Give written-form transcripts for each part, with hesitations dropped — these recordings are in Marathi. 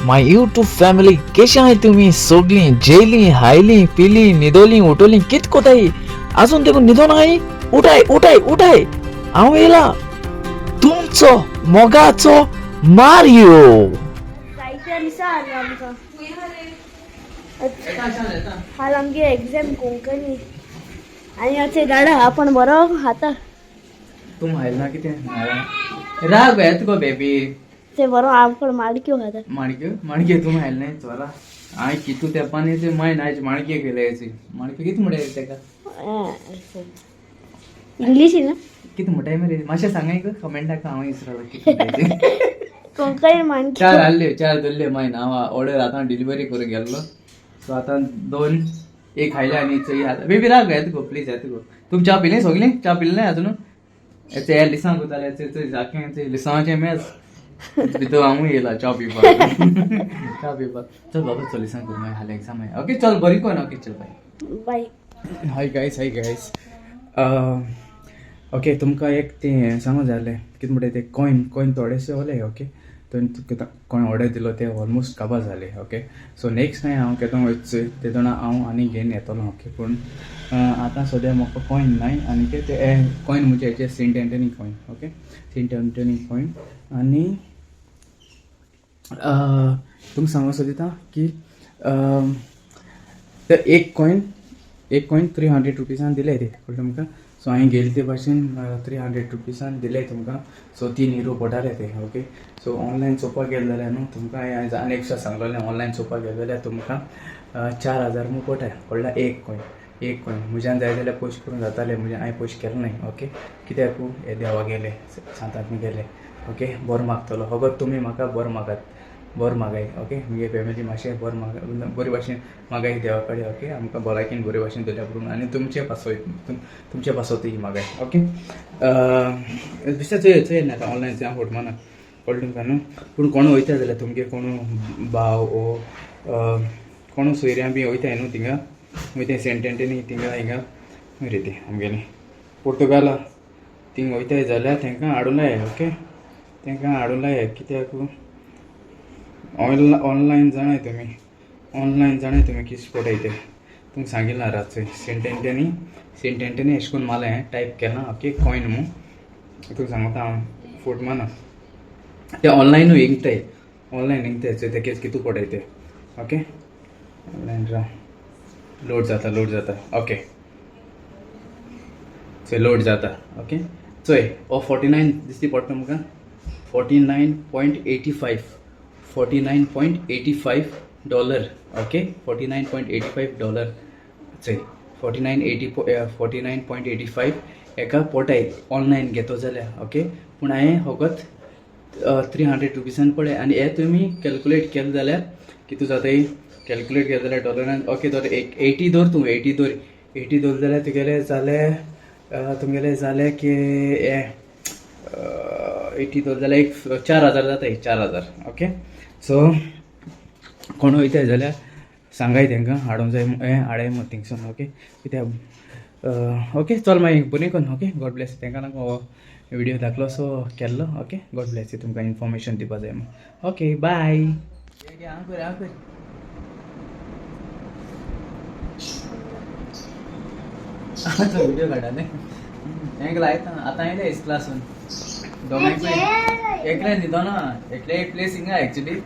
माय यूट्यूब फॅमिली कशी आहे तुम्ही सगळी जेली हायली पिली निदोली उठवली कित कोताई अजून देखून निदो नाही उठाय उठाय उठाय हांव येला तुमचो मोगाचो मारियो हाल आमगे एक्झाम कोंकणी आणि असे गाडा आपण बरो आता तुम हायल ना कितें राग येत गो बेबी ते बरो आमकड माडक्यो खाता माणक्यो तुम हायल नाही चोरा हांव कितू तेपानी ते मायन आयज माणक्यो केले माणक्यो कितें म्हणटाय तेका इंग्लिश ना कितें म्हणटाय मरे मातशें सांगाय कमेंटाक हांव इसरलो कितें कोंकणी माणक्यो चार धरले मायन हांव ऑर्डर आतां डिलिव्हरी करूंक गेल्लो सो आतां 2 एक खायले आनी चोय आतां बेबी राग येत गो प्लीज येत गो तुम च्या पिली सगलीं च्या पिली नाही अजून हे लिसांग कोताले जाके लिसांचे मेज भितर हांवूय येयला च्या पिवपाक चल बाबा चल लिसांग करूं मागीर हाले एग्जाम आहे ओके चल बरी कोण ओके चल bye bye hi guys okay तुमकां एक तें सांगूं जालें कितें म्हणटा ते कॉइन थोडेशे ओले ओके तुका कोण ऑर्डर दिलो ते ऑलमोस्ट काबार जाले ओके सो नेक्स्ट टायम हांव केदों वयचें ते जाणा हांव आनी घेवन येतलो ओके पूण आतां सद्या म्हाका कॉइन नाय आनी ते कॉइन म्हणजे हेचे saint Antony coin okay saint Antony coin आनी तुमकां सांगूंक सोदिता की ते एक कॉइन 300 रुपीसान दिले ते कळ्ळें तुमकां सो हांवें गेले ते भाशेन 300 रुपीसान दिले तुमकां सो 3 युरो पडटाले ते ओके सो ऑनलायन चोवपाक गेले जाल्यार न्हू तुमकां हांवें आनी एक्स्ट्रा सांगलोलें ऑनलायन चोवपाक गेले जाल्यार तुमकां 4000 म्हूण पडटा कळ्ळें एक कॉइन म्हज्यान जाय जाल्यार पयशे करूंक जाताले म्हणजे हांवें पयशे केले न्हय ओके कित्याक हे देवा गेले सांताक गेले ओके बरो मागतलो फकत तुमी म्हाका बरो मागाय ओके मुगे फॅमिली मातशें बरे भाशेन मागाय देवा कडेन ओके आमकां भलायकेन बरे भाशेन दवरल्या करून आनी तुमचे पासवती मागाय ओके बेश्टें चोय नाका ऑनलायन हांव फोट माना कळ्ळें तुमकां न्हू पूण कोण वयता जाल्यार तुमगे कोण भाव ओ कोण सोयऱ्यां बी वयताय न्हू थिंगा वयताय सेंट एंटनी हिंगा रे ते आमगेली पोर्तुगाला थिंग वयताय जाल्यार तांकां हाडून लाय ओके तांकां हाडून लाय कित्याक ऑनलायन जाणाय तुमी कितें पडटाय ते तुमकां सांगिल्लें रातचें सेंट एंटनी अशें करून मालें टायप केलां ओके कॉइन म्हूण तुका सांगता हांव फोट माना ते ऑनलायनूय इंगताय सो ते कितू पडटाय ते ओके ऑनलायन लोड जाता ओके सो लोड जाता ओके चोय ओ 49 दिसती पडटा तुमकां 49.85 डॉलर ओके 49.85 चोय 49.85 एका पोटाय ऑनलायन घेतो जाल्यार ओके पूण हांवें फकत 300 रुपीसान पळय आनी हे तुमी कॅल्कुलेट केलें जाल्यार कितू जाताय कॅल्कुलेट केलें जाल्यार डॉलरान ओके दर 80 दर तूं 80 दर जाल्यार तुगेले जाले की हे 80 दर जाल्यार एक 4000 जाताय 4000 ओके सो कोण वयताय जाल्यार सांगाय तांकां हाडूंक जाय हाडय मग थिंगसून ओके कित्याक ओके चल मागीर बरें कोन्न ओके गॉड ब्लेस तांकां हो व्हिडिओ दाखलो सो केल्लो ओके गॉड ब्लेस यू तुमकां इन्फॉर्मेशन दिवपा जाय मग ओके बाय व्हिडिओ काडा न्ही हेंक लायता आतां येयले इस क्लासून दोगांयकूय एकले न्हिदो ना एकले एक प्लेस हिंगा एक्चुली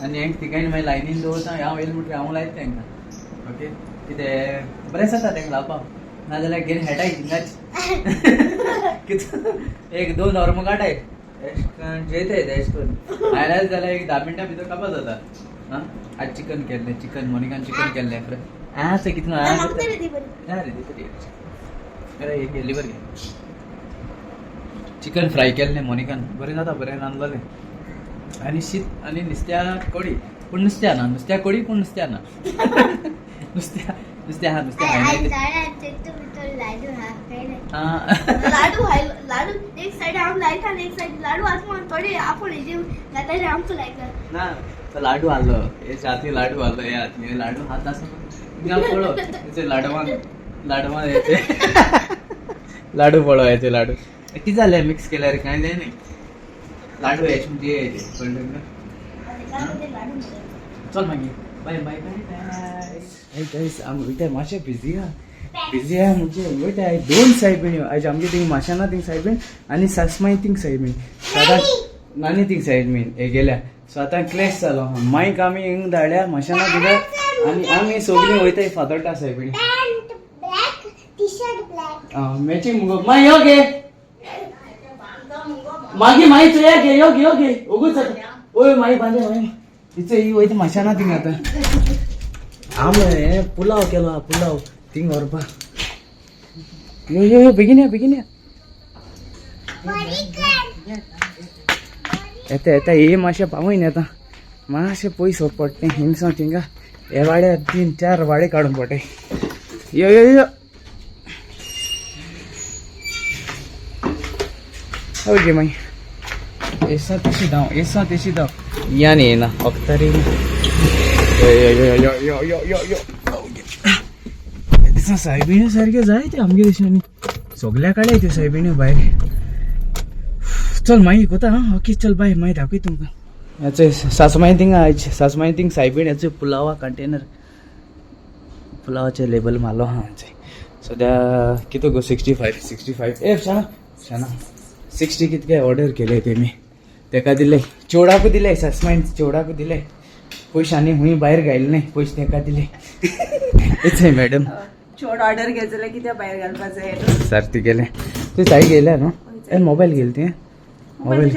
आनी हेंक तिकायन मागीर लायनीन दवरता हांव येयलें म्हणटकीर हांव लायता तांकां ओके कितें बरें जाता तांकां लावपाक नाजाल्यार घेवन हेटाय हिंगाच एक 2 हॉर्म काटाय जेयताय ते एशें करून आयल्यार जाल्यार एक 10 मिनटां भितर कापां जाता आं आज चिकन मोनिकान चिकन केल्लें आसा कितें लिवर घे चिकन फ्राय केल्लें मोनिकान बरें जाता बरें रांदलेलें आनी शीत आनी नुस्त्या कडी पूण नुस्त्या ना नुस्त्या कडी पूण नुस्त्या ना नुस्त्या हा लाडू एक साइड आम लायता आनी एक साइड लाडू आसमान थोडे आपण हेजे घाताले आमचो लायता ना तो लाडू आलो हे जाती लाडू आलो हे हातले लाडू हात आसा हिंगा पळो तेचे लाडवान येते लाडू पळो येते लाडू कितें जालें मिक्स केल्यार कांय जाय न्ही लाडू हेचे म्हणजे कळ्ळें चल मागीर bye bye bye bye guys आमी वयताय मातशें बिजी आहा म्हणजे वयताय 2 सायबिण्यो आज आमगे थिंग माशाना थिंग सायबीण आनी सासमाई थिंग सायबीण आतां नानी थिंग सायबीण हे गेल्या सो आतां क्लॅश जालो मायक आमी हिंग धाडल्या माशाना दिल्या आनी आमी सगळीं वयताय फातोड्डा सायबीण मॅचिंग मुगो माय यो गे मागी माई चोया गे यो गे उगूच ओय माई बांदे माई तिचे ही वयता माशाना थिंग आतां आम हे पुलाव केलो पुलाव थिंग व्हरपा यो बेगीन या येता हे मातशें पावून येता मातशें पयस वच पडटें हिंगसा थिंगा हे वाड्यार 3-4 वाडे काडून पडटे यो ओके माई ऐसा तेशी दाव या न्ही येना अख्तरी दिसा सायबिण्यो सारक्यो जाय ते आमगे देशांनी सगल्या काडे त्यो सायबिण्यो भायर चल माई कोता हा ओके चल बाय माई दाखय तुमकां याचे सासमाई थिंग सायबीण याचे पुलावा कंटेनर पुलावाचे लेबल मारलो हा सद्या कितू गो 65 ए शाना 60 कितके ऑर्डर केले तेमी तेका दिले चेवडाकू दिले सासमाईन चेवडाकू दिले पयशे आनी हुंय भायर घायले नाही पयशे तेका दिले इट्स मॅडम चोड ऑर्डर घेतले कित्या भायर घालपाचे सारती गेले तू ताई गेल्या न्हू ए मोबाईल गेली ती मोबाईल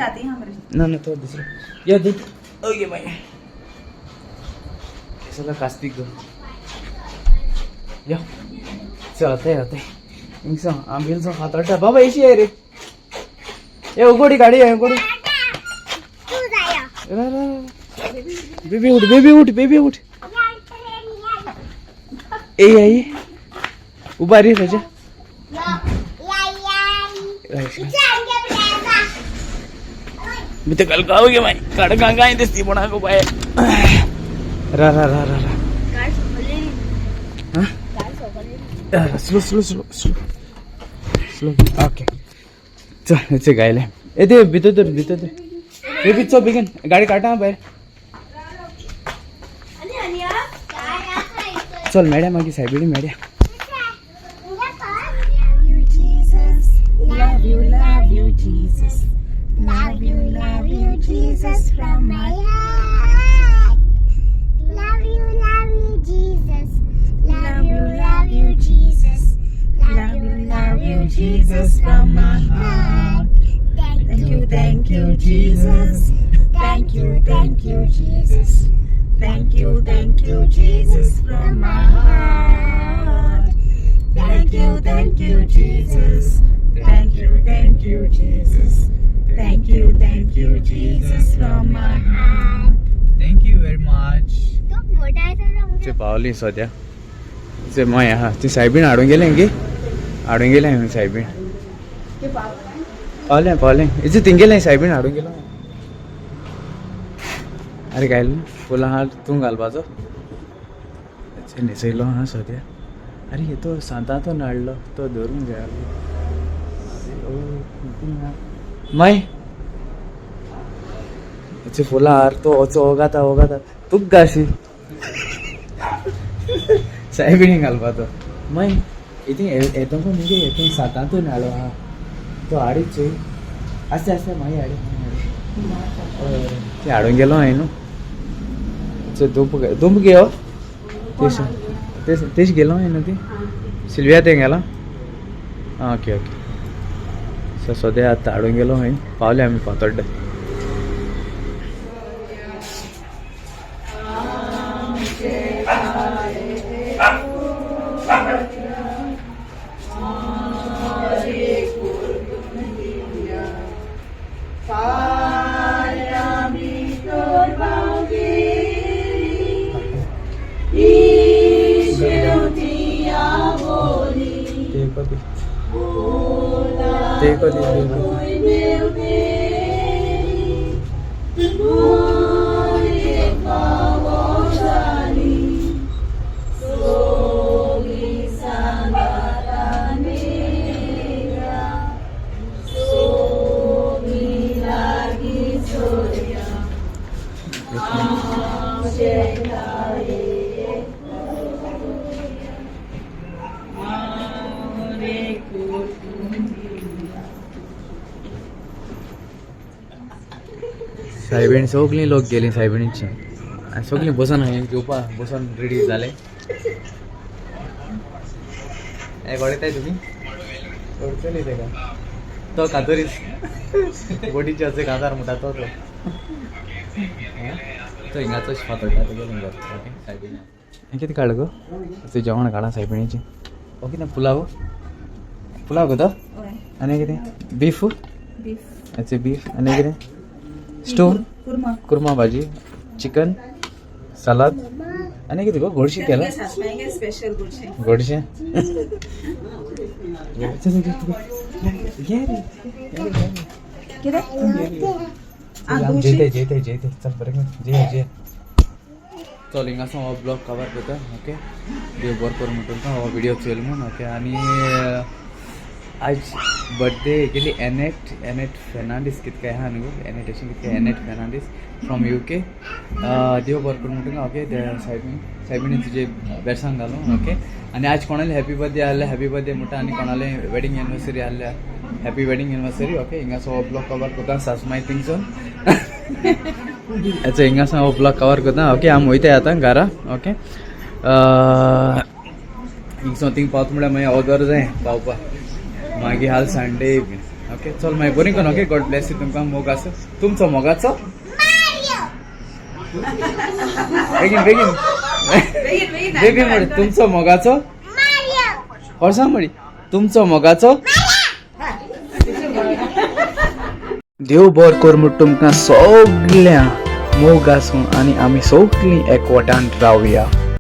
ना तो दुसरा या दूध ओके बाय केसाला कास्तिक गो या चल आते इंसा आंबेल सो हाताटा बाबा ऐशी आहे रे ए उगोडी गाडी आहे उगोडी बेबी उठ ए आई उभा रे राजा मी तर काल गाव गे माय काढ गांगा दिसती पण गो बाय रा स्लो ओके चल गायले ए ते भितर हे पिच्चो बेगीन गाडी काढा बाहेर चल मॅड्या मागी सायबिडी मॅड्या Love you, Jesus, from my heart. Love you, Jesus. Love you, Jesus. Love you, Jesus, from my heart. Thank you, Jesus. Thank you, Jesus. Thank you, Jesus, from my heart. Thank you, Jesus. Thank you, Jesus. Thank you, Jesus, from my heart. Thank you very much ते पावली सद्या ते मय हा ती सायबीण हाडून गेले हांवें सायबीण पावले इथे थिंगेले सायबीण हाडून गेलो अरे काय फुलां हा तूं घालपाचो न्हेसयलो हा सद्या अरे हे तो सांताचो नाडलो तो धरून घ्यालो माय हेचे फुलां हार तो ओगाता तूक गाशी सायबिणी घालपाचो माय इथे येतो पण म्हणजे येतो सातांतून हाडलो हा तो हाडीच आस्ते माई हाडी ते हाडून गेलो हांवें न्हू दुंप गे हो तेच गेलो हांवें न्हू ती सिल्विया ते गेला ओके सो सद्या आतां हाडून गेलो हांवें पावले आमी फातोड्डा सायबीण सगळीं लोक गेली सायबिणीची आनी सगळीं बसून हांवें घेवपा बसून रेडी जाले हे गडयताय तुमी करतली तेका तो कातरीस बोटीचे असे काजार म्हणटा तो तो हिंगाचो फातोडटा ओके सायबिणी हें कितें काड गो तुजें जेवण काडा सायबिणीची ओके ना पुलाव पुलाव गो तो आनी कितें बीफ अच्छा बीफ आनी कितें स्टू कुर्मा भाजी चिकन सलाद आनी कितें गो गोडशें केला गोडशें जेते चल बरें जे चल हिंगासो हो ब्लॉग कवर करता ओके देव बरो करूं म्हणटा हो व्हिडिओ चोयल म्हूण ओके आनी आज बर्थडे गेली एनेट फेर्नांडीस कितें काय आहा न्हू एनेट अशें कितें काय एनेट फेर्नांडीस फ्रॉम UK देव बरो करूं म्हणटा ओके ते सायबिणी तुजे बेरसांग घालूं ओके आनी आज कोणाले हॅपी बर्थडे आहले हॅपी बर्थडे म्हणटा आनी कोणाले वेडिंग एनिवर्सरी आहल्या हॅपी वेडिंग एनिवर्सरी ओके हिंगासो हो ब्लॉग कवर करता सासमाय थिंगसून अच्छा हिंगासो हो ब्लॉग कवर करता ओके आमी वयताय आतां घरा ओके हिंगसो थिंग पावता म्हळ्यार मागीर ऑदर जाय पावपाक मागीर हाल संडे ओके चल मागीर बरी करून ओके गॉड ब्लेस यू तुमकां मोग आसा तुमचो मोगाचो बेगीन बेगीन बेगीन म्हण तुमचो मोगाचो सांग म्हणी तुमचो मोगाचो देव बरो कर म्हूण तुमकां सगळ्या मोग आसूं आनी आमी सगळीं एकवटान रावया